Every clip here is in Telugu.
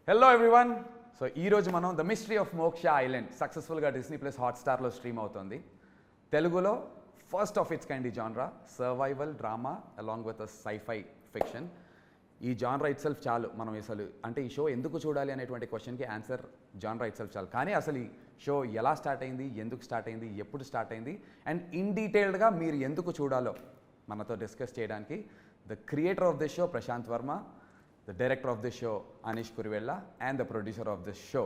Hello everyone. సో ఈరోజు మనం the mystery of Moksha island సక్సెస్ఫుల్గా డిస్నీ ప్లస్ హాట్స్టార్లో స్ట్రీమ్ అవుతుంది. తెలుగులో ఫస్ట్ ఆఫ్ ఇట్స్ కైండ్ ఈ genre, survival drama along with sci-fi fiction. ఈ జాన్రా ఇట్ సెల్ఫ్ చాలు. మనం అసలు అంటే ఈ షో ఎందుకు చూడాలి అనేటువంటి క్వశ్చన్కి ఆన్సర్ జాన్రా ఇట్ సెల్ఫ్ చాలు. కానీ అసలు ఈ షో ఎలా స్టార్ట్ అయింది, ఎందుకు స్టార్ట్ అయింది, ఎప్పుడు స్టార్ట్ అయింది అండ్ ఇన్ డీటెయిల్డ్గా మీరు ఎందుకు చూడాలో మనతో డిస్కస్ చేయడానికి the creator of this show Prasanth Varma, the director of this show Anish Kurivella and the producer of this show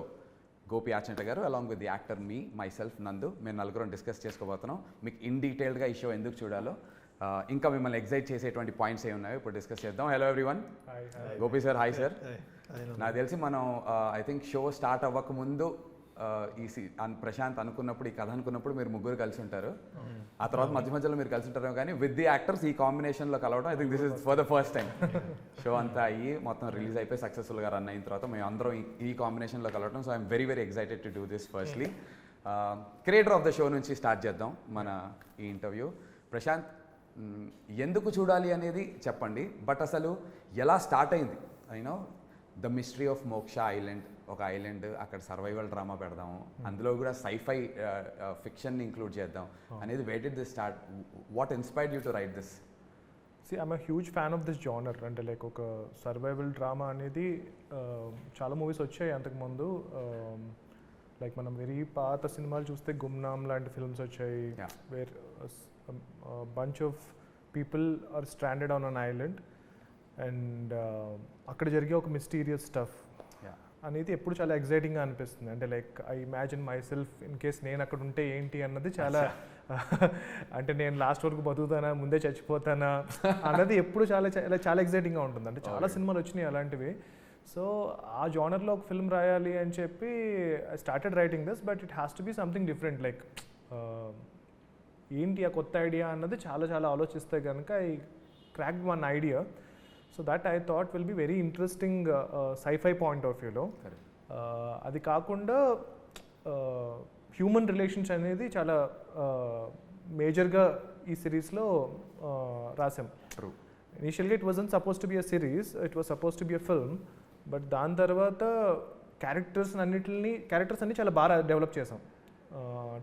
Gopi Achanta garu along with the actor myself Nandu. మేము నలుగురం డిస్కస్ చేసుకోబోతున్నాం. మీకు ఇన్ డీటెయిల్డ్గా ఈ షో ఎందుకు చూడాలో ఇంకా మిమ్మల్ని ఎగ్జైట్ చేసేటువంటి పాయింట్స్ ఏ ఉన్నాయో ఇప్పుడు డిస్కస్ చేద్దాం. Hello everyone. Gopi sir, hi sir. నాకు తెలిసి మనం ఐ థింక్ షో స్టార్ట్ అవ్వక ముందు ప్రశాంత్ అనుకున్నప్పుడు, ఈ కథ అనుకున్నప్పుడు మీరు ముగ్గురు కలిసి ఉంటారు. ఆ తర్వాత మధ్య మధ్యలో మీరు కలిసి ఉంటారు, కానీ విత్ ది యాక్టర్స్ ఈ కాంబినేషన్లో కలవడం I think this is for the first time. Show అంతా అయ్యి మొత్తం రిలీజ్ అయిపోయి సక్సెస్ఫుల్గా రన్ అయిన తర్వాత మేము అందరం ఈ కాంబినేషన్లో కలవడం. So I'm very very excited to do this. Firstly creator of the show నుంచి స్టార్ట్ చేద్దాం మన ఈ ఇంటర్వ్యూ. ప్రశాంత్, ఎందుకు చూడాలి అనేది చెప్పండి, బట్ అసలు ఎలా స్టార్ట్ అయింది? You know the mystery of Moksha island, ఒక ఐలాండ్, అక్కడ సర్వైవల్ డ్రామా పెడదాము, అందులో కూడా సైఫై ఫిక్షన్ని ఇంక్లూడ్ చేద్దాం అనేది. Where did this start? What inspired you to right this? I'm a huge fan of this genre. అంటే లైక్ ఒక సర్వైవల్ డ్రామా అనేది చాలా మూవీస్ వచ్చాయి అంతకుముందు. లైక్ మనం వెరీ పాత సినిమాలు చూస్తే గుమ్నామ్ లాంటి ఫిల్మ్స్ వచ్చాయి, where bunch of people are stranded on an island and అక్కడ జరిగే ఒక మిస్టీరియస్ స్టఫ్ అనేది ఎప్పుడు చాలా ఎగ్జైటింగ్గా అనిపిస్తుంది. అంటే like I imagine my self in case నేను అక్కడ ఉంటే ఏంటి అన్నది చాలా అంటే నేను లాస్ట్ వరకు బతుకుతానా, ముందే చచ్చిపోతానా అన్నది ఎప్పుడు చాలా చాలా ఎగ్జైటింగ్గా ఉంటుంది. అంటే చాలా సినిమాలు వచ్చినాయి అలాంటివి. సో ఆ జానర్లో ఒక ఫిల్మ్ రాయాలి అని చెప్పి I started writing this, but it has to be something different. Like ఏంటి ఆ కొత్త ఐడియా అన్నది చాలా చాలా ఆలోచిస్తే కనుక I cracked one idea. So that I thought will be very interesting sci-fi point of వ్యూలో. అది కాకుండా హ్యూమన్ రిలేషన్స్ అనేది చాలా మేజర్గా ఈ సిరీస్లో రాసాం. ఇనిషియల్గా it wasn't suppose to be a series, it was suppose to be a film. But దాని తర్వాత క్యారెక్టర్స్ అన్ని చాలా బాగా డెవలప్ చేసాం.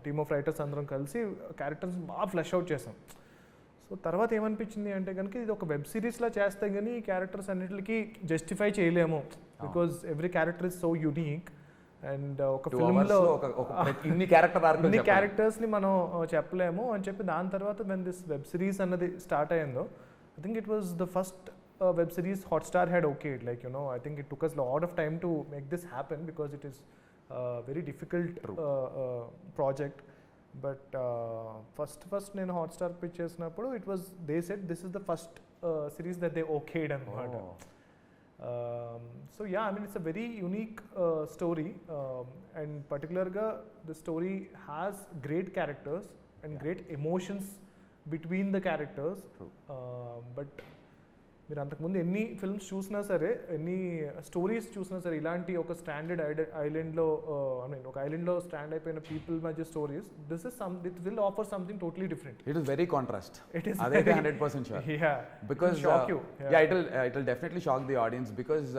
టీమ్ ఆఫ్ రైటర్స్ అందరం కలిసి క్యారెక్టర్స్ బాగా ఫ్లెష్ అవుట్ చేసాం. సో తర్వాత ఏమనిపించింది అంటే కనుక ఇది ఒక వెబ్ సిరీస్లా చేస్తే కానీ ఈ క్యారెక్టర్స్ అన్నిటికి జస్టిఫై చేయలేము, because every character is so unique. And ఒక ఫిల్మ్లో ఇన్ని క్యారెక్టర్స్ని మనం చెప్పలేము అని చెప్పి దాని తర్వాత వెన్ దిస్ వెబ్ సిరీస్ అన్నది స్టార్ట్ అయ్యిందో, I think it was the first web series Hotstar had okayed. Like, you know, I think it took us a lot of time to make this happen because it is a very difficult project. But first నేను హాట్స్టార్ పిచ్ చేసినప్పుడు it was they said this is the first series that they okayed అనమాట. So yeah, I mean it's a very unique story and పర్టికులర్గా the story has great characters and great emotions between the characters. But మీరు అంతకుముందు ఎన్ని ఫిల్మ్స్ చూసినా సరే, ఎన్ని స్టోరీస్ చూసినా సరే, ఇలాంటి ఒక స్టాండర్డ్ ఐలాండ్లో ఐ మీన్ ఒక ఐలాండ్లో స్టాండ్ అయిపోయిన పీపుల్ మధ్య stories, this is it will offer something totally different. It is very contrast. It is అదైతే 100% sure. Yeah, because it will definitely shock the audience. Because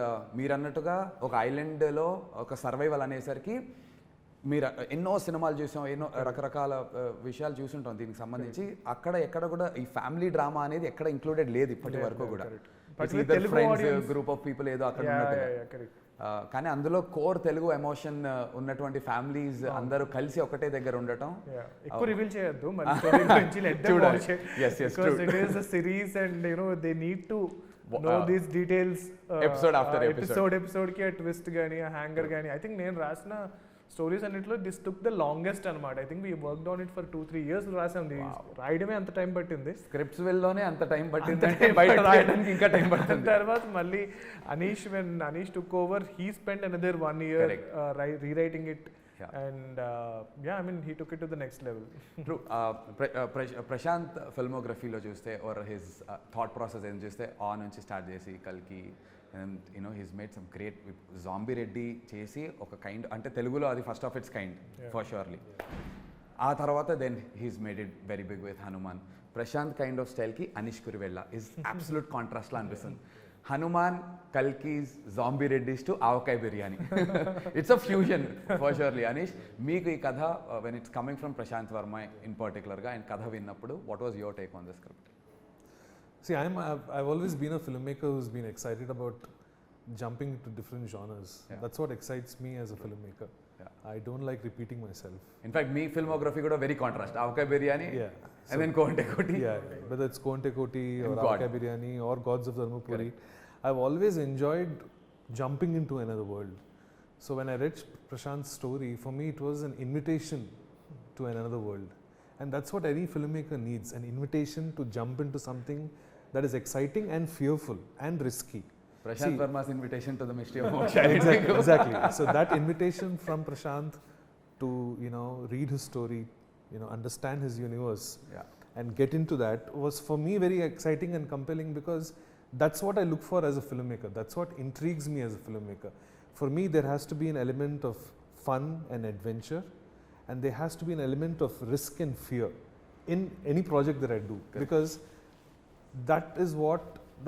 మీరు అన్నట్టుగా ఒక ఐలాండ్లో ఒక సర్వైవల్ అనేసరికి మీరు ఎన్నో సినిమాలు చూసాం, ఎన్నో రకరకాల విషయాలు చూసుంటాం దీనికి సంబంధించి. అక్కడ ఎక్కడ కూడా ఈ ఫ్యామిలీ డ్రామా అనేది ఎక్కడ ఇంక్లూడెడ్ లేదు ఇప్పటి వరకు కూడా. గ్రూప్ ఆఫ్ పీపుల్ ఏదో అక్కడ ఉన్నట్టుగా, కానీ అందులో కోర్ తెలుగు ఎమోషన్ ఉన్నటువంటి ఫ్యామిలీస్ అందరూ కలిసి ఒకటే దగ్గర ఉండటం. ఎక్కువ రివీల్ చేయొద్దు series and you know they need to know these details episode కి ట్విస్ట్ గానీ హ్యాంగర్ గానీ. ఐ థింక్ నేను రాసిన స్టోరీస్ అన్నిట్లో దిస్ టుక్ ద లాంగెస్ట్ అనమాట. I think we worked on it for 2-3 years రాసాం. రాయడమే అంత టైం పట్టింది, స్క్రిప్ట్స్ వెళ్ళలోనే అంత టైం పట్టింది, బయట రాయడానికి ఇంకా టైం పట్టింది. తర్వాత మళ్ళీ when Anish took over, he spent another 1 year rewriting it. And yeah, I mean he took it to the next level. True. Prashanth ఫిల్మోగ్రఫీలో చూస్తే ఆర్ హిస్ థాట్ ప్రాసెస్ ఏం చూస్తే ఆన్ నుంచి స్టార్ట్ చేసి కల్కి, you know, he's made some great zombie Reddy చేసి ఒక కైండ్, అంటే తెలుగులో అది first of it's kind for surely. ఆ తర్వాత then he's made it very big with Hanuman. Prashanth kind of స్టైల్కి అనీష్ కురివెల్లా ఇస్ అబ్సల్యూట్ కాంట్రాస్ట్లా అనిపిస్తుంది. Hanuman Kalki's zombie Reddy's to Avakai Biryani. It's a fusion for surely. Anish, మీకు ఈ కథ when it's coming from Prashanth Varma in పర్టికులర్గా ఆయన కథ విన్నప్పుడు what was your take on the script? See, I've always been a filmmaker who's been excited about jumping into different genres. Yeah. That's what excites me as a filmmaker. Yeah. I don't like repeating myself. In fact మీ ఫిల్మోగ్రఫీ కూడా very contrast. Avakai Biryani Yeah. And then కోంటే కోటి. Yeah, whether it's Konte Koti or And God. Avkai Biryani or Gods of Dharmapuri, I've always enjoyed jumping into another world. So when I read Prasanth's story, for me it was an invitation to another world. And that's what any filmmaker needs, an invitation to jump into something that is exciting and fearful and risky. Prashanth Varma's invitation to the mystery of Moksha island. Exactly. So that invitation from Prasanth to, read his story, understand his universe, Yeah. and get into that was for me very exciting and compelling, because that's what I look for as a filmmaker. That's what intrigues me as a filmmaker. For me, there has to be an element of fun and adventure, and there has to be an element of risk and fear in any project that I do. Correct. Because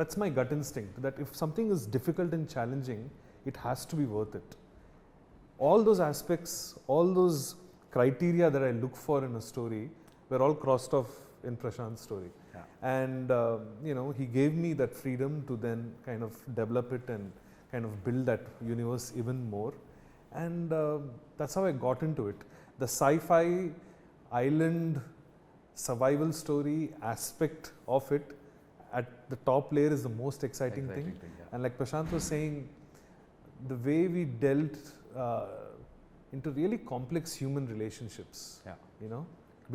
that's my gut instinct, that if something is difficult and challenging, it has to be worth it. All those aspects, all those criteria that I look for in a story were all crossed off in Prasanth's story. Yeah. And he gave me that freedom to then kind of develop it and kind of build that universe even more. And that's how I got into it. The sci-fi island survival story aspect of it at the top layer is the most exciting thing. Yeah. And like Prasanth was saying, the way we dealt into really complex human relationships, Yeah.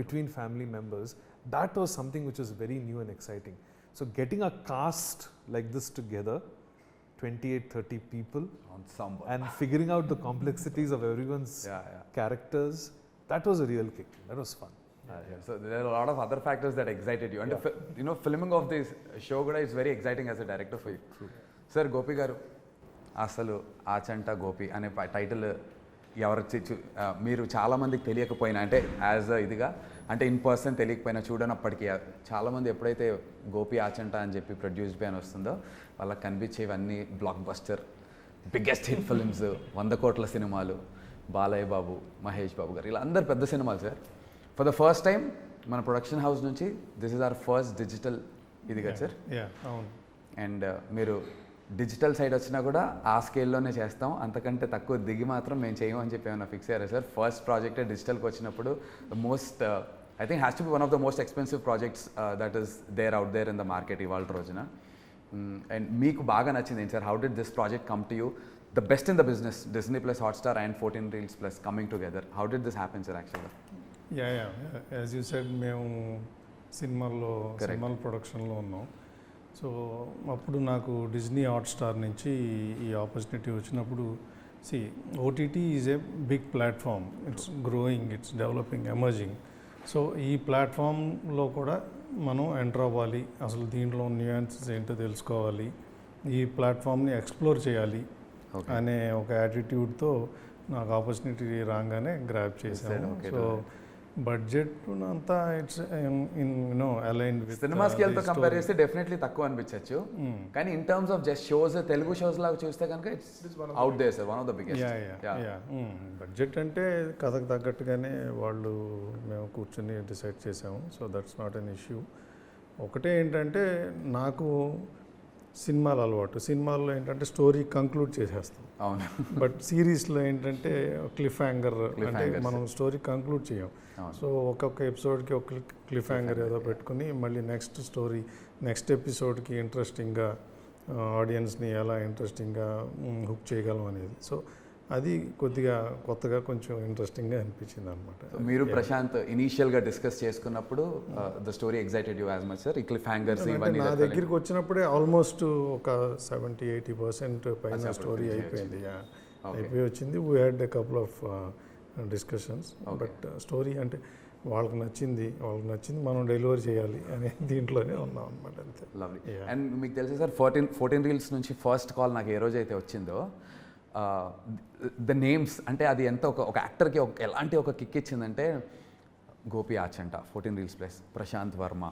between family members, that was something which was very new and exciting. So getting a cast like this together, 28, 30 people, Ensemble. and figuring out the complexities of everyone's Yeah. characters, that was a real kick. That was fun. So there are a lot of other factors that excited you. And filming of this show kuda is very exciting as a director for you. True. Sir, Gopi garu, అసలు ఆచంట గోపి అనే టైటిల్ ఎవరు మీరు చాలామందికి తెలియకపోయినా, అంటే యాజ్ ఇదిగా అంటే ఇన్ పర్సన్ తెలియకపోయినా చూడనప్పటికీ చాలామంది ఎప్పుడైతే గోపి ఆచంట అని చెప్పి ప్రొడ్యూస్డ్ బై అని వస్తుందో వాళ్ళకి కనిపించేవన్నీ blockbuster biggest hit films, 100 కోట్ల సినిమాలు, బాలయ్య బాబు, మహేష్ బాబు గారు, ఇలా అందరు పెద్ద సినిమాలు sir. For the first time మన ప్రొడక్షన్ హౌస్ నుంచి this is our first digital ఇది కదా సార్. అవును. అండ్ మీరు డిజిటల్ సైడ్ వచ్చినా కూడా ఆ స్కేల్లోనే చేస్తాం, అంతకంటే తక్కువ దిగి మాత్రం మేము చేయము అని చెప్పి ఏమైనా ఫిక్స్ అయ్యారా సార్? ఫస్ట్ ప్రాజెక్టే డిజిటల్కి వచ్చినప్పుడు most I think has to be one of the most expensive projects that is there out there in the market ఇవాళ రోజున. అండ్ మీకు బాగా నచ్చింది ఏంటి sir? How did this project come to you? The best in the business, Disney Plus Hotstar and 14 Reels Plus coming together. How did this happen, sir, actually? Yeah. As you said, మేము సినిమాల ప్రొడక్షన్లో ఉన్నాం. సో అప్పుడు నాకు డిజ్నీ హాట్స్టార్ నుంచి ఈ ఆపర్చునిటీ వచ్చినప్పుడు, OTT is a big platform, it's growing, it's developing, emerging. So ఈ ప్లాట్ఫామ్లో కూడా మనం ఎంటర్ అవ్వాలి, అసలు దీంట్లో న్యూయాన్సెస్ ఏంటో తెలుసుకోవాలి, ఈ ప్లాట్ఫామ్ని ఎక్స్ప్లోర్ చేయాలి అనే ఒక యాటిట్యూడ్తో నాకు ఆపర్చునిటీ రాగానే గ్రాబ్ చేశాను. సో బడ్జెట్ అంతా ఇట్స్ అలైన్ విత్ సినిమా స్కేల్తో కంపేర్ చేస్తే డెఫినెట్లీ తక్కువ అనిపించవచ్చు, కానీ in terms of just shows, Telugu shows లాగా చూస్తే కనుక it's out there sir, one of the biggest. Budget అంటే కథకు తగ్గట్టుగానే మేము కూర్చొని డిసైడ్ చేసాము. So that's not an issue. ఒకటే ఏంటంటే నాకు సినిమాలు అలవాటు, సినిమాల్లో ఏంటంటే స్టోరీ కంక్లూడ్ చేసేస్తాం. అవును. బట్ సిరీస్లో ఏంటంటే క్లిఫ్ హ్యాంగర్, అంటే మనం స్టోరీ కంక్లూడ్ చేయం. సో ఒక్కొక్క ఎపిసోడ్కి ఒక క్లిఫ్ హ్యాంగర్ ఏదో పెట్టుకుని మళ్ళీ నెక్స్ట్ ఎపిసోడ్కి ఇంట్రెస్టింగ్గా ఆడియన్స్ని ఎలా ఇంట్రెస్టింగ్గా హుక్ చేయగలం అనేది. సో అది కొద్దిగా కొత్తగా కొంచెం ఇంట్రెస్టింగ్గా అనిపించింది అనమాట. మీరు ప్రశాంత్ ఇనీషియల్గా డిస్కస్ చేసుకున్నప్పుడు the story excited you as much sir? ఈ క్లిఫ్ హ్యాంగర్స్ ఇవన్నీ నా దగ్గరికి వచ్చినప్పుడే ఆల్మోస్ట్ ఒక 70-80% పైన స్టోరీ అయిపోయింది, అయిపోయి వచ్చింది. We had a couple of discussions. But story అంటే వాళ్ళకి నచ్చింది, మనం డెలివరీ చేయాలి అనే దీంట్లోనే ఉన్నాం అనమాట, అంతే. లవ్లీ. అండ్ మీకు తెలుసా సార్, 14 రీల్స్ నుంచి ఫస్ట్ కాల్ నాకు ఏ రోజైతే వచ్చిందో, ద నేమ్స్ అంటే అది ఎంత ఒక యాక్టర్కి ఎలాంటి ఒక కిక్ ఇచ్చిందంటే, Gopi Achanta, 14 Reels Plus, Prashanth Varma,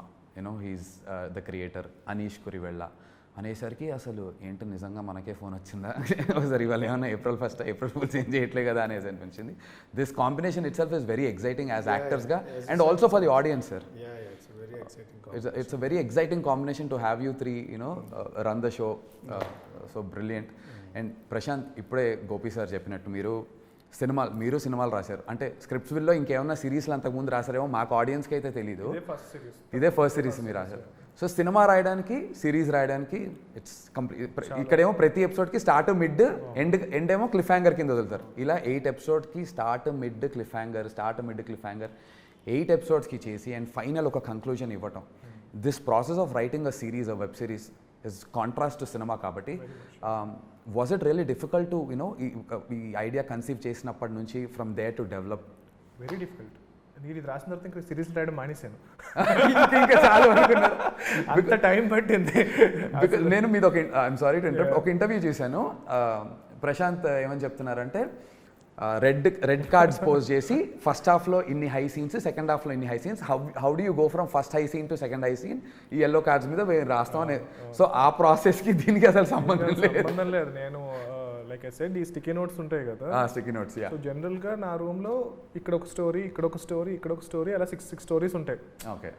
he's the creator, Anish Kuruvilla, అనేసరికి అసలు ఏంటో నిజంగా మనకే ఫోన్ వచ్చిందా ఒకసారి ఇవాళ ఏమన్నా ఏప్రిల్ ఫుల్ చేంజ్ చేయట్లే కదా అనేసి అనిపించింది. This combination itself is very exciting as యాక్టర్స్గా and also for the audience sir. It's a very exciting combination to have you three, run the show. So brilliant. And Prasanth, ఇప్పుడే గోపి సార్ చెప్పినట్టు మీరు సినిమాలు రాశారు అంటే స్క్రిప్ట్స్ విల్లో ఇంకేమన్నా సిరీస్లు అంతకుముందు రాశారేమో మాకు ఆడియన్స్కి అయితే తెలీదు. ఇదే ఫస్ట్ సిరీస్ మీరు రాశారు. సో సినిమా రాయడానికి సిరీస్ రాయడానికి ఇట్స్ కంప్లీట్. ఇక్కడేమో ప్రతి ఎపిసోడ్కి స్టార్ట్ మిడ్ ఎండ్ ఏమో క్లిఫ్ హ్యాంగర్ కింద వదులుతారు. ఇలా 8 ఎపిసోడ్కి స్టార్ట్ మిడ్ క్లిఫ్ హ్యాంగర్ 8 ఎపిసోడ్స్కి చేసి అండ్ ఫైనల్ ఒక కంక్లూజన్ ఇవ్వటం. This process of writing a series a web series is contrast to cinema కాబట్టి was it really difficult to ఈ ఐడియా కన్సీవ్ చేసినప్పటి నుంచి from there to develop? Very difficult. నేను ఇది రాసిన తర్వాత ఇంకా సిరీస్ రాయడం మానేశాను. ఇంకా చాలా అనుకున్నాను. అంత టైం పట్టింది. నేను మీద ఐఎమ్ సారీ టు ఇంటరప్ట్, ఒక ఇంటర్వ్యూ చేశాను. ప్రశాంత్ ఏమని చెప్తున్నారంటే రెడ్ కార్డ్స్ పోస్ట్ చేసి ఫస్ట్ హాఫ్లో ఇన్ని హై సీన్స్, సెకండ్ హాఫ్లో ఇన్ని high scenes, how do you go from first high scene to second high scene, ఈ ఎల్లో కార్డ్స్ మీద రాస్తాం అనేది. సో ఆ ప్రాసెస్కి దీనికి అసలు సంబంధం లేదు. నేను లైక్ ఐ సెడ్ ఈ స్టిక్కీ నోట్స్ ఉంటాయి కదా, స్టిక్కీ నోట్స్. సో జనరల్గా నా రూమ్లో ఇక్కడ ఒక స్టోరీ, ఇక్కడ ఒక స్టోరీ, ఇక్కడ ఒక స్టోరీ, అలా 6 స్టోరీస్ ఉంటాయి. ఓకే.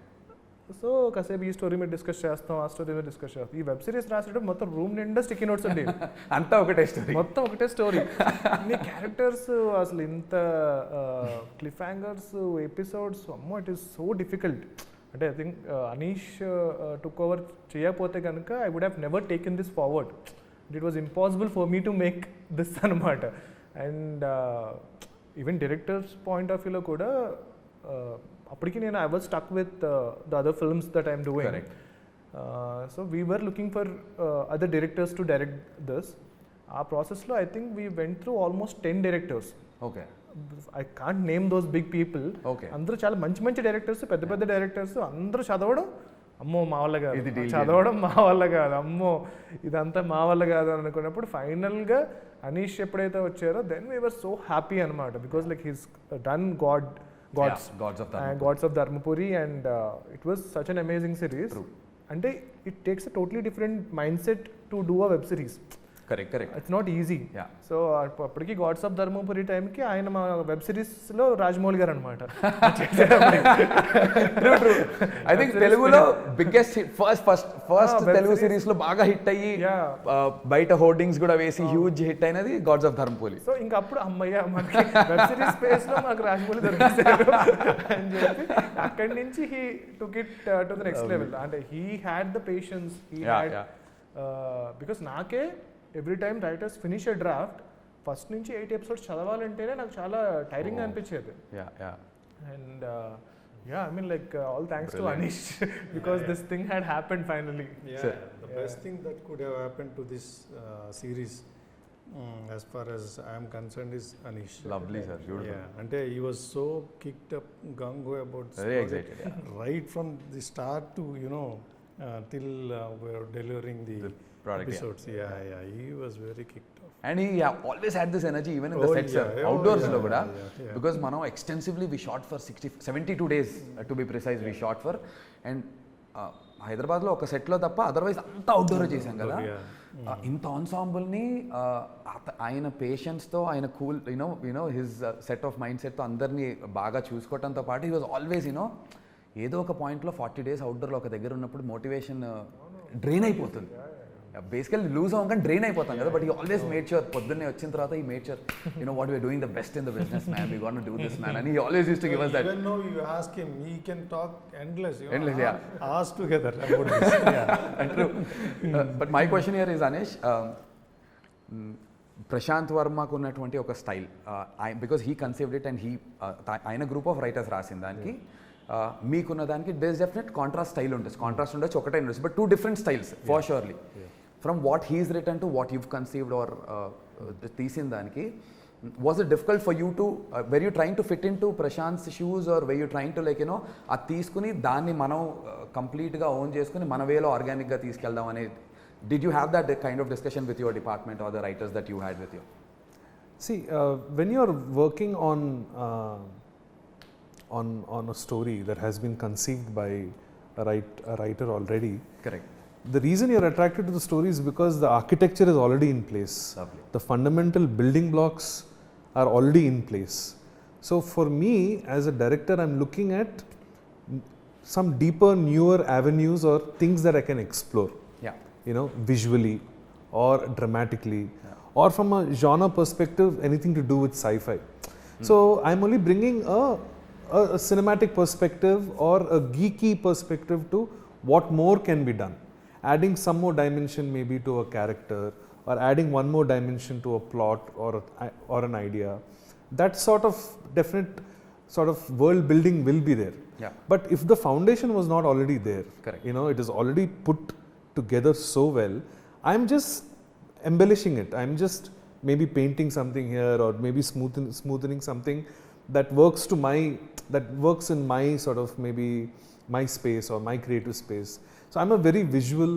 సో కాసేపు ఈ స్టోరీ మీద డిస్కస్ చేస్తాం, ఆ స్టోరీ మీద డిస్కస్ చేస్తాం. ఈ వెబ్ సిరీస్ రాసేటప్పుడు మొత్తం రూమ్ నిండా స్టిక్కీ నోట్స్ అండి. అంతా ఒకటే స్టోరీ, మొత్తం ఒకటే స్టోరీ. అన్ని క్యారెక్టర్స్, అసలు ఇంత క్లిఫ్ హ్యాంగర్స్, ఎపిసోడ్స్, అమ్మో ఇట్ ఈస్ సో డిఫికల్ట్. అంటే I think Anish took over చేయకపోతే కనుక I would have never taken this forward. It was impossible for me to make this అనమాట. And even director's point of వ్యూలో కూడా అప్పటికి నేను I was stuck with the other films that I'm doing. So we were looking for other directors to direct this. ఆ ప్రాసెస్లో I think we went through almost 10 directors. Okay. I can't name those big people. అందరూ చాలా మంచి డైరెక్టర్స్, పెద్ద డైరెక్టర్స్. అందరూ చదవడం అమ్మో మా వల్ల కాదు, చదవడం మా వల్ల కాదు, అమ్మో ఇదంతా మా వల్ల కాదు అని అనుకున్నప్పుడు ఫైనల్గా అనీష్ ఎప్పుడైతే వచ్చారో then we were so happy అనమాట. Because like he's done Gods of Dharmapuri, and it was such an amazing series. True. And it takes a totally different mindset to do a web series. Correct. It's not easy. Yeah. So అప్పటికి గాడ్స్ ఆఫ్ ధర్మపురి టైంకి ఆయన మా వెబ్ సిరీస్లో రాజమౌళి గారు అనమాట. ఐ థింక్ తెలుగులో బిగ్గెస్ట్ ఫస్ట్ తెలుగు సిరీస్ లో బాగా హిట్ అయ్యి బయట హోర్డింగ్స్ కూడా వేసి హ్యూజ్ హిట్ అయినది గాడ్స్ ఆఫ్ ధర్మపురి. సో ఇంకా అప్పుడు అమ్మయ్య మనకి వెబ్ సిరీస్ స్పేస్ లో మనకు రాజమౌళి దొరికేశారు అని చెప్పి అక్కడి నుంచి he took it to the next level. అంటే he had the patience, he had because నాకే every time writers finish a draft first నుంచి 8 ఎపిసోడ్స్ చదవాలంటేనే నాకు చాలా టైరింగ్ అనిపించేది. And I mean like all thanks to Anish because this thing had happened finally. The best thing that could have happened to this series as far as I am concerned is Anish. Lovely sir, beautiful. Yeah, ante he was so kicked up gung-ho about very excited, right from the start to till we were delivering the product, episodes. Yeah, he was very kicked off. And he always had this energy even in the sets, outdoors lo kuda, because mano extensively we shot for 72 days to be precise. We shot for, and హైదరాబాద్లో ఒక సెట్లో తప్ప అదర్వైజ్ అంతా అవుట్డోర్ చేశాం కదా. ఇంత ఆన్సాంబుల్ని ఆయన పేషెన్స్తో, ఆయన cool his set of mind సెట్తో అందరినీ బాగా చూసుకోవడంతో పాటు హీ వాజ్ ఆల్వేస్ ఏదో ఒక పాయింట్లో 40 days అవుట్డోర్లో ఒక దగ్గర ఉన్నప్పుడు మోటివేషన్ డ్రైన్ అయిపోతుంది. బేసికల్లీ లూజ్ అవ్వగానే డ్రైన్ అయిపోతాం కదా, but he always made sure పొద్దున్నే వచ్చిన తర్వాత ఈ made sure what we're doing the best in the business man, we gonna do this man, and he always used to give us that. Even though you ask him, he can talk endless, ask together about this. And true. But my question here is, Anish, Prashanth వర్మకు ఉన్నటువంటి ఒక style, because he conceived it and he ఆయన గ్రూప్ ఆఫ్ రైటర్స్ రాసిన దానికి మీకున్న దానికి there is definite contrast style ఉంటుంది. కాంట్రాస్ట్ ఉండొచ్చు, ఒకటే ఉండొచ్చు, but 2 different styles for surely. From what he's written to what you've conceived or తీసిన దానికి, was it difficult for you to were you trying to fit into Prashanth's shoes, or were you trying to like అది తీసుకుని దాన్ని మనం కంప్లీట్గా ఓన్ చేసుకుని మన వేలో ఆర్గానిక్గా తీసుకెళ్దాం అనేది? Did you have that kind of discussion with your department or the writers that you had with you? See, when you're working on a story that has been conceived by a writer already, correct, the reason you're attracted to the story is because the architecture is already in place. Lovely. The fundamental building blocks are already in place. So for me as a director, I'm looking at some deeper, newer avenues or things that I can explore, Yeah. you know, visually or dramatically, or from a genre perspective, anything to do with sci-fi. So I'm only bringing a cinematic perspective or a geeky perspective to what more can be done. Adding some more dimension maybe to a character, or adding one more dimension to a plot or an idea. That sort of definite sort of world building will be there. Yeah. But if the foundation was not already there, Correct. you know, it is already put together so well, I'm just embellishing it. I'm just maybe painting something here, or maybe smoothening something that works in my sort of maybe my space or my creative space. So I'm a very visual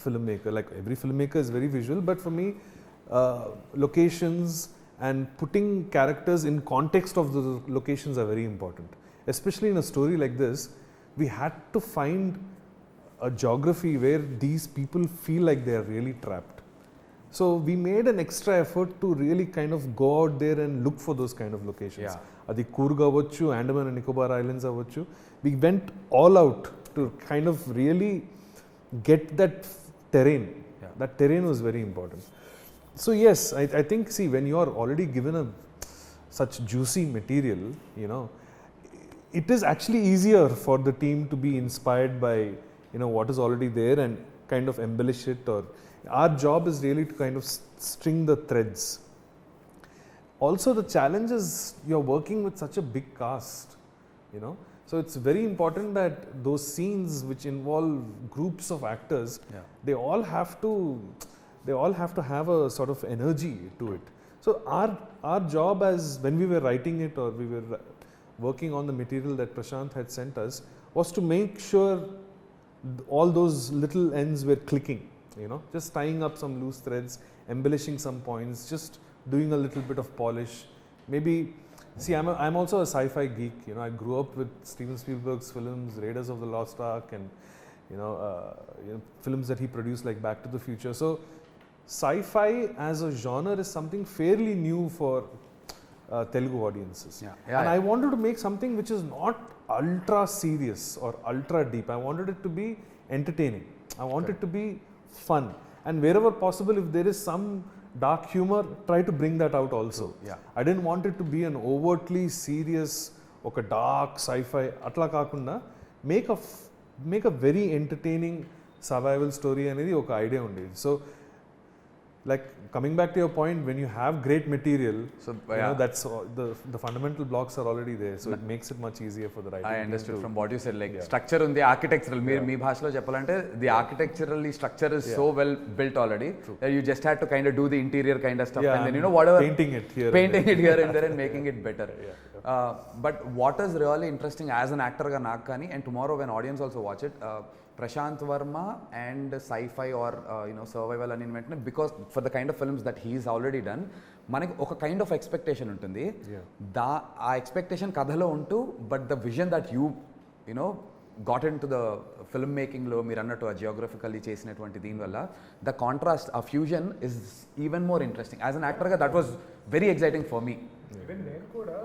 filmmaker. Like every filmmaker is very visual, but for me, locations and putting characters in context of the locations are very important. Especially in a story like this, we had to find a geography where these people feel like they are really trapped. So we made an extra effort to really kind of go out there and look for those kind of locations. Yeah. Adi Coorg avachchu, Andaman and Nicobar Islands avachchu. We went all out to kind of really get that terrain. Yeah. That terrain was very important. So yes, I think, see, when you are already given such juicy material, you know, it is actually easier for the team to be inspired by, you know, what is already there and kind of embellish it. Or our job is really to kind of string the threads. Also, the challenge is you're working with such a big cast, you know. So it's very important that those scenes which involve groups of actors, they all have to have a sort of energy to it. So our job, as when we were writing it or we were working on the material that Prasanth had sent us, was to make sure all those little ends were clicking, you know, just tying up some loose threads, embellishing some points, just doing a little bit of polish. Maybe, see, I'm also a sci-fi geek, you know. I grew up with Steven Spielberg's films, Raiders of the Lost Ark, and you know, films that he produced like Back to the Future. So sci-fi as a genre is something fairly new for Telugu audiences. And I wanted to make something which is not ultra serious or ultra deep. I wanted it to be entertaining. I want it to be fun. And wherever possible, if there is some dark humor, try to bring that out also. I didn't want it to be an overtly serious, oka dark sci-fi. Atla kaakunda, make a very entertaining survival story anedi oka idea undi. So, like, coming back to your point, when you have great material, so you know, that's the fundamental blocks are already there, so it makes it much easier for the writing. I understood from what you said, like structure on the architectural, me bhashalo cheppalante, the architecturally structure is so well built already that you just had to kind of do the interior kind of stuff, and then, you know, whatever, painting it here and there and making it better. But what is really interesting as an actor ga నాకు కానీ, and tomorrow when audience also watch it, Prasanth Varma and sci-fi or you know, survival అని వెంటనే, because for the kind of films that he's already done, మనకి ఒక కైండ్ ఆఫ్ ఎక్స్పెక్టేషన్ ఉంటుంది. ఆ ఎక్స్పెక్టేషన్ కథలో ఉంటూ, but the vision that you know got into the film మేకింగ్లో మీరు అన్నట్టు ఆ జియోగ్రఫికల్లీ చేసినటువంటి దీనివల్ల ద కాంట్రాస్ట్, ఆ fusion is even more interesting. As an యాక్టర్గా that was very exciting for me. నేను కూడా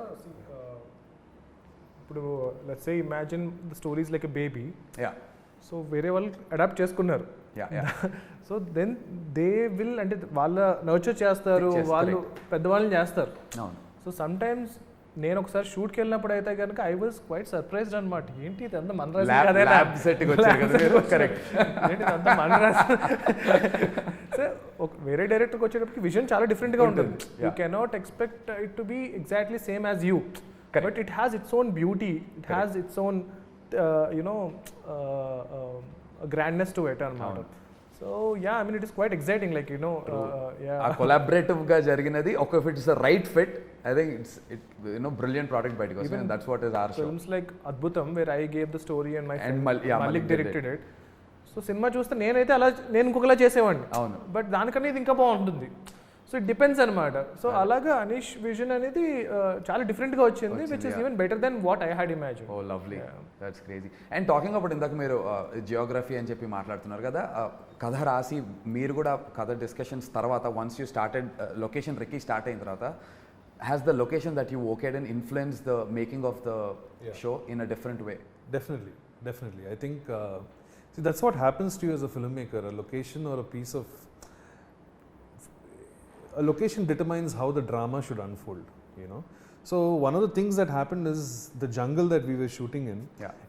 ఇప్పుడు let's say imagine the stories like a baby. So వేరే వాళ్ళు అడాప్ట్ చేసుకున్నారు. సో దెన్ దే విల్, అంటే వాళ్ళ నర్చర్ చేస్తారు, వాళ్ళు పెద్దవాళ్ళని చేస్తారు. సో సమ్ టైమ్స్ నేను ఒకసారి షూట్కి వెళ్ళినప్పుడు అయితే కనుక ఐ వాజ్ క్వైట్ సర్ప్రైజ్డ్ అనమాట. ఏంటి ఇదంతా మన వేరే డైరెక్టర్కి వచ్చేటప్పటికి విజన్ చాలా డిఫరెంట్గా ఉంటుంది. You cannot expect it to be exactly same as you, but it has its own beauty, it has its own grandness to it anamata. So yeah, I mean, it is quite exciting, like, you know, a collaborative ga jariginadi, if it is a right fit, I think it's you know, brilliant product by because and that's what is our show. Films like Adbhutam, where I gave the story and my friend Malik directed it. So cinema చూస్తే నేనైతే అలా నేను ఇంకొకలా చేసేవాడిని, బట్ దానికన్నా ఇది ఇంకా బాగుంటుంది. సో ఇట్ డిపెండ్స్ అనమాట. సో అలాగా అనీష్ విజన్ అనేది చాలా డిఫరెంట్గా వచ్చింది, which is even better than what I had imagine. Oh lovely, that's crazy. And talking about ఇందాక మీరు జియోగ్రఫీ అని చెప్పి మాట్లాడుతున్నారు కదా, కథ రాసి మీరు కూడా కథ డిస్కషన్స్ తర్వాత once you started location recce start అయిన తర్వాత has the location that you okayed and influence the making of the show in a different way? Definitely. I think see, that's what happens to you as a filmmaker. A location or a piece of a location determines how the drama should unfold, you know. So one of the things that happened is the jungle that we were shooting in,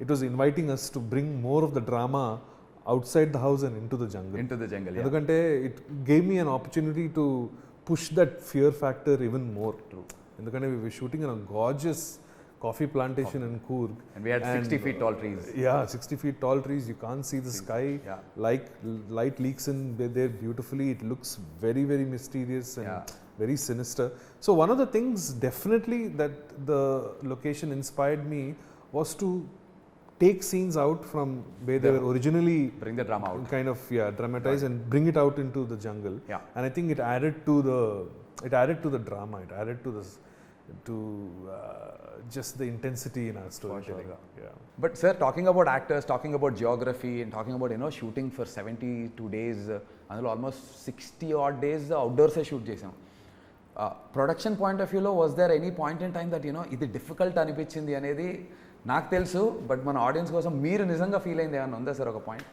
it was inviting us to bring more of the drama outside the house and into the jungle. Endukante it gave me an opportunity to push that fear factor even more. True. Endukante we were shooting in a gorgeous coffee plantation in Coorg. And we had 60 feet tall trees. Yeah, 60 feet tall trees. You can't see the sky. Like light leaks in there beautifully. It looks very, very mysterious and very sinister. So one of the things definitely that the location inspired me was to take scenes out from where they were originally, bring the drama out, kind of dramatize and bring it out into the jungle. And I think it added to the drama. It added to this just the intensity in our storytelling. But sir, talking about actors, talking about geography, and talking about shooting for 72 days, అందులో almost 60 odd days outdoors shoot చేసాం. ప్రొడక్షన్ పాయింట్ ఆఫ్ వ్యూలో was there any point in time that ఇది డిఫికల్ట్ అనిపించింది అనేది నాకు తెలుసు, బట్ మన ఆడియన్స్ కోసం మీరు నిజంగా ఫీల్ అయింది ఏమన్నా ఉందా సార్ ఒక పాయింట్?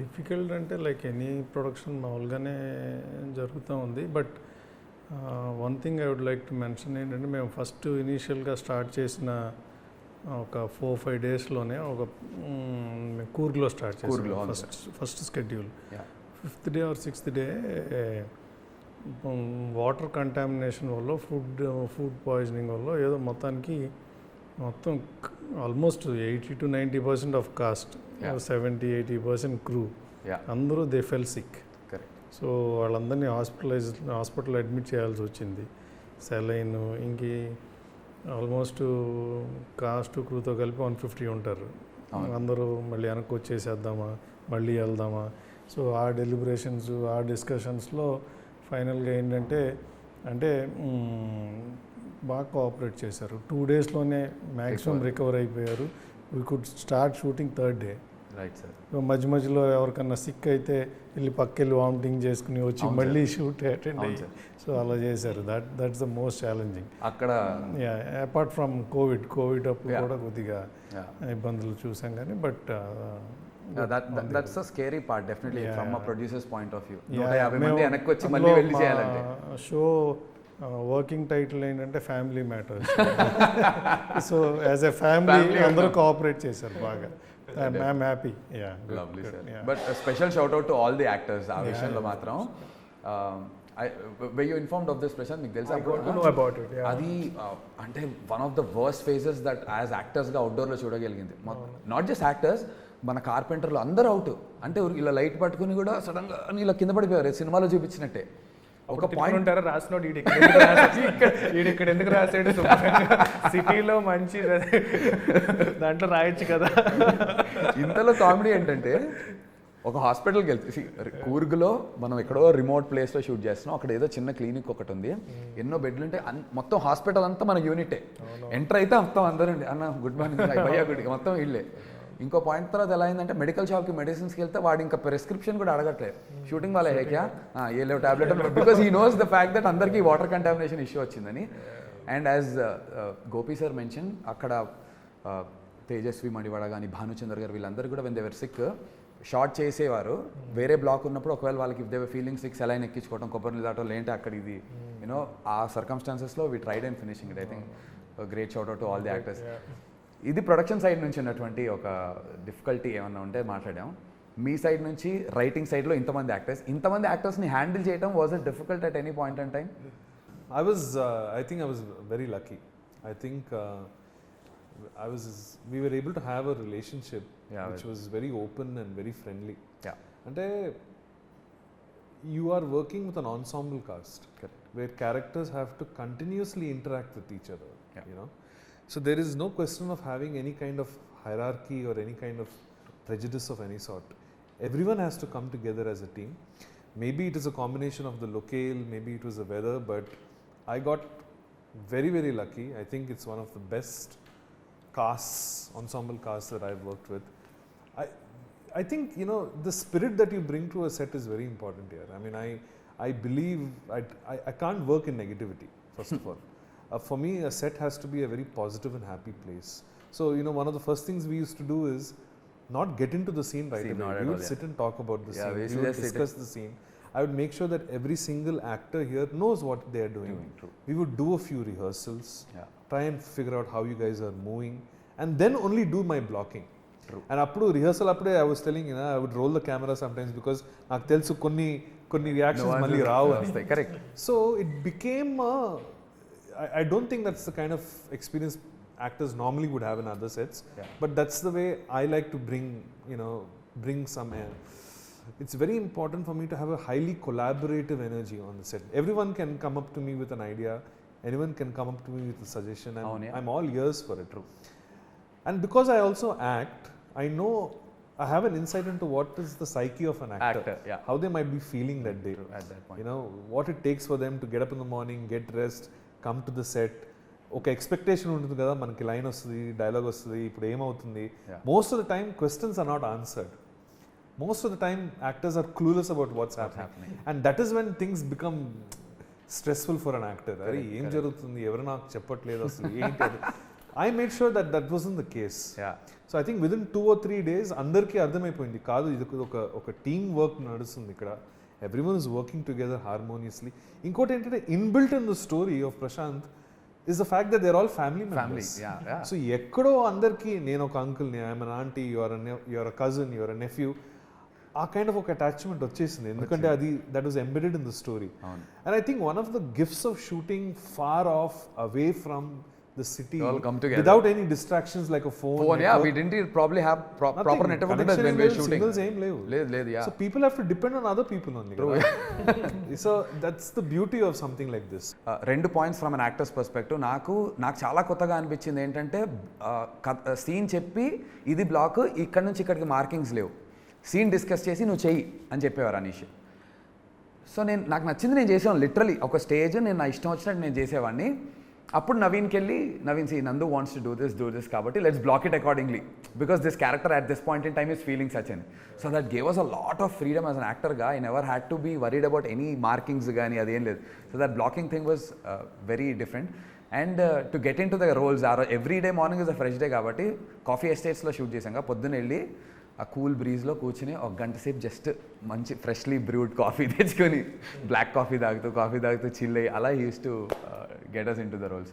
డిఫికల్ట్ అంటే లైక్ ఎనీ ప్రొడక్షన్ మామూలుగానే జరుగుతూ ఉంది. But one thing I would like to mention ఏంటంటే, మేము ఫస్ట్ ఇనీషియల్గా స్టార్ట్ చేసిన ఒక 4-5 డేస్లోనే ఒక కూర్గ్లో స్టార్ట్ చేసాం first schedule. 5th day or 6th day water contamination వల్ల ఫుడ్ పాయిజనింగ్ వల్ల ఏదో మొత్తం almost 80 to 90% of cost, 70-80% crew అందరూ దే ఫెల్ సిక్. సో వాళ్ళందరినీ హాస్పిటల్ అడ్మిట్ చేయాల్సి వచ్చింది. సెలైన్ ఇంకి ఆల్మోస్ట్ కాస్ట్ క్రూతో కలిపి 150 ఉంటారు. అందరూ మళ్ళీ వెనక్కి వచ్చేసేద్దామా, మళ్ళీ వెళ్దామా. సో ఆ డెలిబరేషన్స్, ఆ డిస్కషన్స్లో ఫైనల్గా ఏంటంటే బాగా కోఆపరేట్ చేశారు. 2 డేస్లోనే మ్యాక్సిమం రికవర్ అయిపోయారు. We could start shooting 3rd day. Right sir. మధ్యలో ఎవరికన్నా సిక్ అయితే పక్కెళ్ళి వామిటింగ్ చేసుకుని వచ్చి మళ్ళీ షూట్ అటెండ్ అయ్యి, సో అలా చేశారు. దట్స్ ద మోస్ట్ ఛాలెంజింగ్ అక్కడ. అపార్ట్ ఫ్రమ్ కోవిడ్ అప్పుడు కూడా కొద్దిగా ఇబ్బందులు చూసాం కానీ, but that's a scary part definitely from a producer's point of view. 150 మంది వెనక్కి వచ్చి మళ్ళీ వెళ్ళి చేయాలంటే. షో వర్కింగ్ టైటిల్ ఏంటంటే family matters. So as a family అందరూ కోఆపరేట్ చేశారు బాగా. I'm happy. Yeah. Lovely, sir. But a special shout out to all the actors. ఆ విషయంలో మాత్రం were you informed of this, Prasanth? మీకు తెలుసా? I got to know about it. అది అంటే one of the worst phases that as actors గా అవుట్డోర్లో చూడగలిగింది. నాట్ జస్ట్ యాక్టర్స్, మన కార్పెంటర్లు అందరూ అవుట్. అంటే ఇలా లైట్ పట్టుకుని కూడా సడన్గా ఇలా కింద పడిపోయారు, సినిమాలో చూపించినట్టే. ఒక పాయింట్ ఉంటారా, రాసినోడు ఇక్కడ ఎందుకు రాసాడు, సిటీలో మంచి దాంట్లో రాయొచ్చు కదా. ఇంతలో కామెడీ ఏంటంటే, ఒక హాస్పిటల్కి వెళ్తే కూర్గ్లో మనం ఎక్కడో రిమోట్ ప్లేస్లో షూట్ చేస్తున్నాం. అక్కడ ఏదో చిన్న క్లినిక్ ఒకటి ఉంది, ఎన్నో బెడ్లు ఉంటాయి. మొత్తం హాస్పిటల్ అంతా మన యూనిటే. ఎంటర్ అయితే మొత్తం అందరండి, అన్న గుడ్ మార్నింగ్, భయ్యా గుడికి, మొత్తం వీళ్ళే. ఇంకో పాయింట్ తర్వాత ఎలా అయిందంటే, మెడికల్ షాప్కి మెడిసిన్స్కి వెళ్తే వాడు ఇంకా ప్రిస్క్రిప్షన్ కూడా అడగట్లేదు. షూటింగ్ వాళ్ళే హేక్యా ఏ లేవు tablet, because he knows the fact that అందరికీ వాటర్ కంటామినేషన్ ఇష్యూ వచ్చిందని. And as Gopi sir mention, అక్కడ తేజస్వి మడివాడ కానీ భానుచందర్ గారు వీళ్ళందరూ కూడా when they were sick short చేసేవారు. వేరే బ్లాక్ ఉన్నప్పుడు ఒకవేళ వాళ్ళకి if they were feeling sick saline ఎక్కించుకోవడం, కొబ్బరి దాటో లేంటే అక్కడ ఇది ఆ సర్కమ్స్టాన్సెస్లో we tried and finishing it. I think great shout out to all the actors. ఇది ప్రొడక్షన్ సైడ్ నుంచి ఉన్నటువంటి ఒక డిఫికల్టీ ఏమన్నా ఉంటే మాట్లాడాం. మీ సైడ్ నుంచి రైటింగ్ సైడ్లో ఇంతమంది యాక్టర్స్ని హ్యాండిల్ చేయడం was it difficult at any point in time? I think I was very lucky. I think we were able to have a relationship which was very open and very friendly. Ante you are working with an ensemble cast where characters have to continuously interact with each other, you know. So there is no question of having any kind of hierarchy or any kind of prejudice of any sort. Everyone has to come together as a team. Maybe it is a combination of the locale, maybe it was the weather, but I got very, very lucky. I think it's one of the best casts, ensemble casts that I've worked with. I think, you know, the spirit that you bring to a set is very important here. I mean, I believe I can't work in negativity, first of all. For me, a set has to be a very positive and happy place. So, you know, one of the first things we used to do is not get into the scene right away. We would sit and talk about the scene. We would discuss the scene. I would make sure that every single actor here knows what they are doing. We would do a few rehearsals, try and figure out how you guys are moving, and then only do my blocking. And appudu rehearsal appude I was telling, you know, I would roll the camera sometimes because నాకు తెలుసు కొన్ని reactions మళ్ళీ రావు అని. Correct. So it became I don't think that's the kind of experience actors normally would have in other sets, but that's the way I like to bring some air. It's very important for me to have a highly collaborative energy on the set. Everyone can come up to me with an idea, anyone can come up to me with a suggestion, and I'm all ears for it. And because I also act, I know I have an insight into what is the psyche of an actor, how they might be feeling that day. At that point, you know, what it takes for them to get up in the morning, get dressed, come to the set. ఒక ఎక్స్పెక్టేషన్ ఉంటుంది కదా, మనకి లైన్ వస్తుంది, డైలాగ్ వస్తుంది, ఇప్పుడు ఏమవుతుంది. Most of the time questions are not answered. Most of the time actors are clueless about what's happening. And that is when things become stressful for an actor. Are em jarugutundi, evaru naaku cheppatledu asalu enti. I made sure that that wasn't the case. So I think within 2 or 3 days andarki ardhamayipoyindi kaadu idu oka team work nadustundi ikkada. Everyone is working together harmoniously. Inkoti entante inbuilt in the story of Prasanth is the fact that they're all family members. So ekkado andarki nenu oka uncle ni, I'm an auntie, you're a cousin, you're a nephew. ఆ కైండ్ ఆఫ్ ఒక అటాచ్మెంట్ వచ్చేసింది, ఎందుకంటే అది that was embedded in the story. And I think one of the gifts of shooting far off away from the city without any distractions like a phone. We didn't probably have proper network when we were shooting. Signals aim levu. So people have to depend on other people only. So that's the beauty of something like this. Rendu points from an actor's perspective. Naaku chaala kottaga anpichindi entante scene cheppi idi block ikkadi nunchi ikkadiki markings levu, scene discuss chesi nu cheyi ani cheppevaru Anish. So నాకు నచ్చింది నేను చేసాను, లిటరలీ ఒక స్టేజ్ నేను నా ఇష్టం వచ్చినట్టు నేను చేసేవాడిని. అప్పుడు నవీన్కి వెళ్ళి, Naveen see Nandu wants to do this కాబట్టి let's block it accordingly because this character at this point in time is feeling such అని. So that gave us a lot of freedom as an యాక్టర్గా. I never had to be worried about any markings కానీ అదేం లేదు. So that blocking thing was very different. And to get into the roles every day morning is a fresh day కాబట్టి కాఫీ ఎస్టేట్స్లో షూట్ చేసాం. పొద్దున్న వెళ్ళి ఆ కూల్ బ్రీజ్లో కూర్చుని ఒక గంట సేపు జస్ట్ మంచి ఫ్రెష్లీ బ్రూడ్ కాఫీ తెచ్చుకొని బ్లాక్ కాఫీ తాగుతూ చిల్ అయ్యి అలా use to get us into the roles.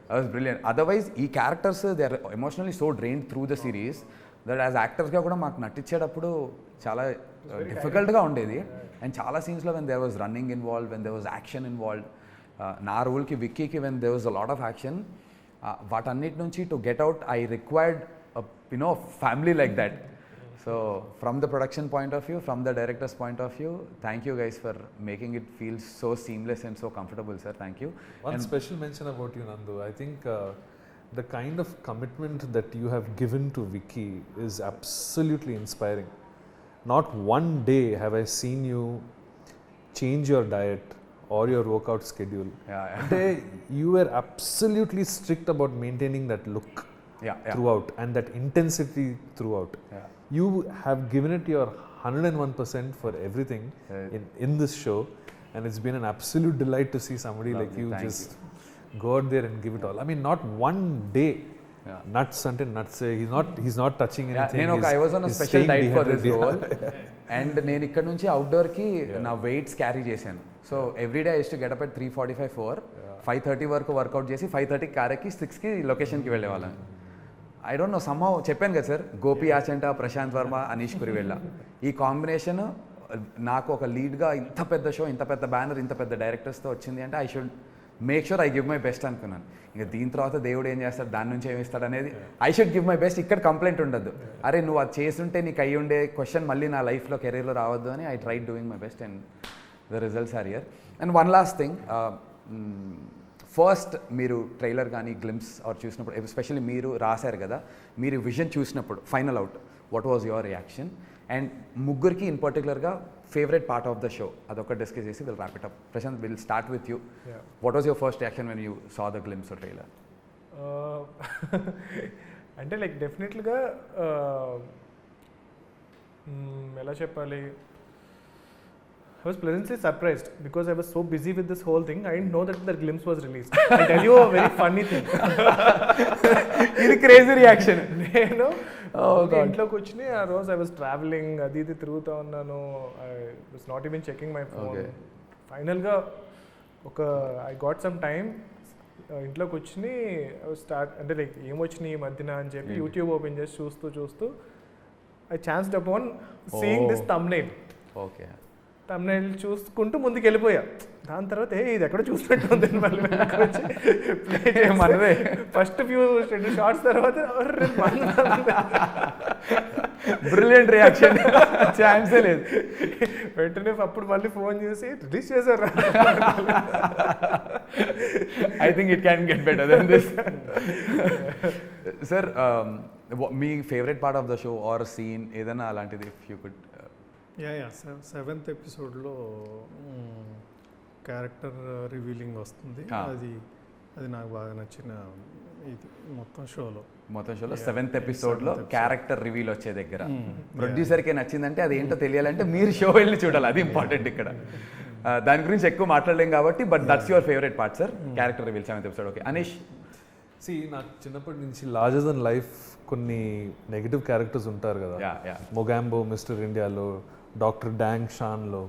That was brilliant. Otherwise ఈ characters they are emotionally so drained through the series that as యాక్టర్స్గా కూడా మాకు నటించేటప్పుడు చాలా డిఫికల్ట్గా ఉండేది. అండ్ చాలా సీన్స్లో when there was running involve, when there was action involved, నా రోల్కి విక్కీకి when there was a lot of action, వాటన్నిటి నుంచి to get out I required family like that. So from the production point of view, from the director's point of view, thank you guys for making it feel so seamless and so comfortable, sir. Thank you. One special mention about you, Nandu. I think the kind of commitment that you have given to Vicky is absolutely inspiring. Not one day have I seen you change your diet or your workout schedule. You were absolutely strict about maintaining that look throughout and that intensity throughout. You have given it your 101% for everything in this show, and it's been an absolute delight to see somebody like you just go out there and give it all. I mean, not one day nuts until nuts. He's not touching anything. I was on a special diet for this role, and నేను ఇక్కడ నుంచి అవుట్డోర్ కి నా వెయిట్స్ క్యారీ చేశాను. So every day I use to get up at 3:45, 4, 5:30 వరకు వర్కౌట్ చేసి 5:30 కారెక్కి 6కి లొకేషన్కి వెళ్ళేవాళ్ళం. ఐ డోంట్ నో, సమ్హౌ చెప్పాను కదా సార్, గోపి ఆచంట, ప్రశాంత్ వర్మ, అనీష్ కురివెళ్ళ, ఈ కాంబినేషన్ నాకు ఒక లీడ్గా ఇంత పెద్ద షో, ఇంత పెద్ద బ్యానర్, ఇంత పెద్ద డైరెక్టర్స్తో వచ్చింది అంటే I should make sure I give my best అనుకున్నాను. ఇంకా దీని తర్వాత దేవుడు ఏం చేస్తాడు, దాని నుంచి ఏమి ఇస్తాడు అనేది I should give my best. ఇక్కడ కంప్లైంట్ ఉండద్దు, అరే నువ్వు అది చేస్తుంటే నీకు అయ్యి ఉండే క్వశ్చన్ మళ్ళీ నా లైఫ్లో, కెరీర్లో రావద్దు అని I try doing my best and the results are here. And one last thing, first మీరు ట్రైలర్ కానీ గ్లిమ్స్ ఆర్ చూసినప్పుడు, ఎస్పెషల్లీ మీరు రాశారు కదా, మీరు విజన్ చూసినప్పుడు final out, what was your reaction? And ముగ్గురికి ఇన్ పర్టికులర్గా favourite part of the show అదొక డిస్కస్ చేసి will wrap it up. Prashanth, will start with you. What was your first reaction when you saw the glimpse of trailer? అంటే లైక్ డెఫినెట్లీగా ఎలా చెప్పాలి, I was pleasantly surprised because I was so busy with this whole thing. I didn't know that the glimpse was released. I'll tell you a very funny thing. ఇది క్రేజీ రియాక్షన్. నేను ఇంట్లోకి వచ్చి ఆ రోజు I was traveling, అది ఇది తిరుగుతూ ఉన్నాను. I was not even checking my phone. ఫైనల్గా I got some time. ఇంట్లోకి వచ్చి స్టార్ట్ అంటే లైక్ ఏమొచ్చినాయి ఈ మధ్యన అని చెప్పి యూట్యూబ్ ఓపెన్ చేసి చూస్తూ I chanced upon seeing this thumbnail. Okay. thumbnail చూసుకుంటూ ముందుకు వెళ్ళిపోయా. దాని తర్వాత ఇది ఎక్కడ చూసినట్టు ఉంది మళ్ళీ మనదే ఫస్ట్ ఫ్యూ షార్ట్స్ తర్వాత బ్రిలియంట్ రియాక్షన్, ఛాన్సే లేదు. వెంటనే అప్పుడు మళ్ళీ ఫోన్ చేసి రిలీజ్ చేశారు. I think it can get better than this. Sir, మీ favourite part of the show or scene ఏదైనా అలాంటిది ఇఫ్ యూ కుడ్? సెవెంత్ ఎపిసోడ్లో క్యారెక్టర్ రివీలింగ్ వస్తుంది. అది నాకు బాగా నచ్చిన ఇది మొత్తం షోలో సెవెంత్ ఎపిసోడ్లో క్యారెక్టర్ రివీల్ వచ్చే దగ్గర ప్రొడ్యూసర్కే నచ్చిందంటే అది ఏంటో తెలియాలంటే మీరు షో వెళ్ళి చూడాలి, అది ఇంపార్టెంట్ ఇక్కడ. దాని గురించి ఎక్కువ మాట్లాడలేం కాబట్టి, but that's your favourite part sir, character reveal seventh episode. Okay, Anish. నాకు చిన్నప్పటి నుంచి లార్జర్ దెన్ లైఫ్ కొన్ని నెగిటివ్ క్యారెక్టర్స్ ఉంటారు కదా, మొగాంబో మిస్టర్ ఇండియాలో, డాక్టర్ డాంగ్ షాన్లో.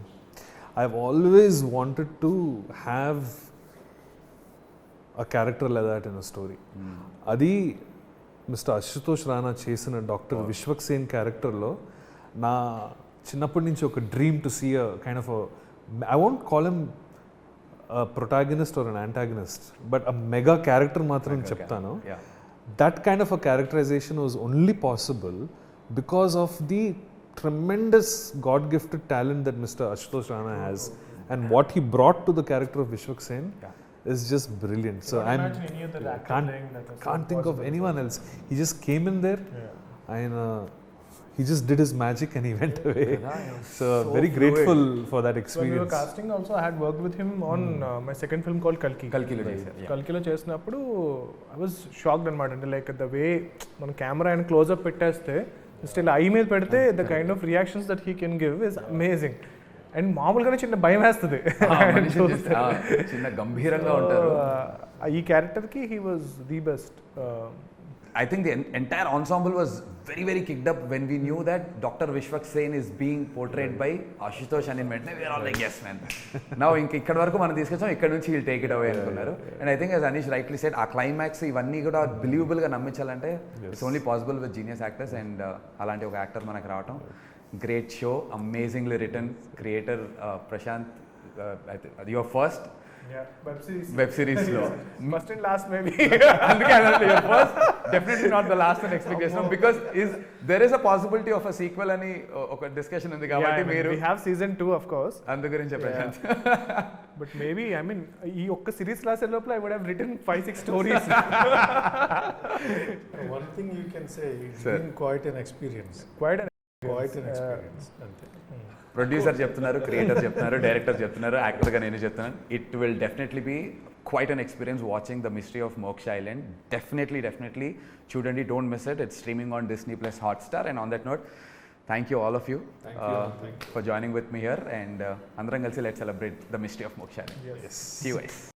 I have always wanted to have a character like that in a story. అది మిస్టర్ అశుతోష్ రాణా చేసిన డాక్టర్ విశ్వక్సేన్ క్యారెక్టర్లో నా చిన్నప్పటి నుంచి ఒక dream to see a kind of I won't call him protagonist are an antagonist, but a mega character మాత్రం చెప్తాను. That kind of a characterization was only possible because of the tremendous God-gifted talent that Mr. Ashutosh Rana has, and what he brought to the character of Vishwak-Sen is just brilliant. So I can't think of anyone else. He just came in there and he just did his magic and he went away. So very grateful for that experience. When we were casting also, I had worked with him on my second film called Kalki. Kalkilo చేసినప్పుడు I was shocked అనమాట. అంటే లైక్ ద వే మన కెమెరా అండ్ క్లోజ్అప్ పెట్టేస్తే స్టిల్ ఐ మీద పెడితే the kind of reactions that he can give is amazing. And మామూలుగానే చిన్న భయం వేస్తుంది, చిన్న గంభీరంగా ఉంటారు. ఈ క్యారెక్టర్కి he was the best. I think the entire ensemble was very, very kicked up when we knew that Dr. Vishwak-Sen is being portrayed by Ashutosh and in Medne. We are all like, yes man. Now ikkada varaku మనం తీసుకొచ్చాం, ఇక్కడ నుంచి he'll take it away అనుకున్నారు. And I think as Anish rightly said, ఆ క్లైమాక్స్ ఇవన్నీ కూడా believable గా నమ్మించాలంటే it's only possible with genius actors, and అలాంటి ఒక యాక్టర్ మనకు రావటం. Great show, amazingly written, creator Prasanth, your first web series లో ఫస్ట్ అండ్ లాస్ట్ మేబీ. అందుకే అనండి first, definitely not the last అని ఎక్స్పెక్ట్ చేస్తున్నాం, because there is a possibility of a sequel అని ఒక డిస్కషన్ ఉంది కాబట్టి మీరు we have season 2 of course. అందు గురించి Prashanth. But maybe I mean ఈ ఒక్క సిరీస్ రాసే లోపల I would have written 5-6 stories. One thing you can say, it's been quite an experience. Quite an experience. Producer చెప్తున్నారు, క్రియేటర్ చెప్తున్నారు, డైరెక్టర్ చెప్తున్నారు, యాక్టర్గా నేను చెప్తున్నాను. It will definitely be quite an experience watching the mystery of Moksha island. Definitely చూడండి, don't miss it. It's streaming on Disney+ Hotstar. And on that note, thank you all of you for joining with me here, and అందరం కలిసి let's celebrate the mystery of Moksha Island. Yes. See you guys.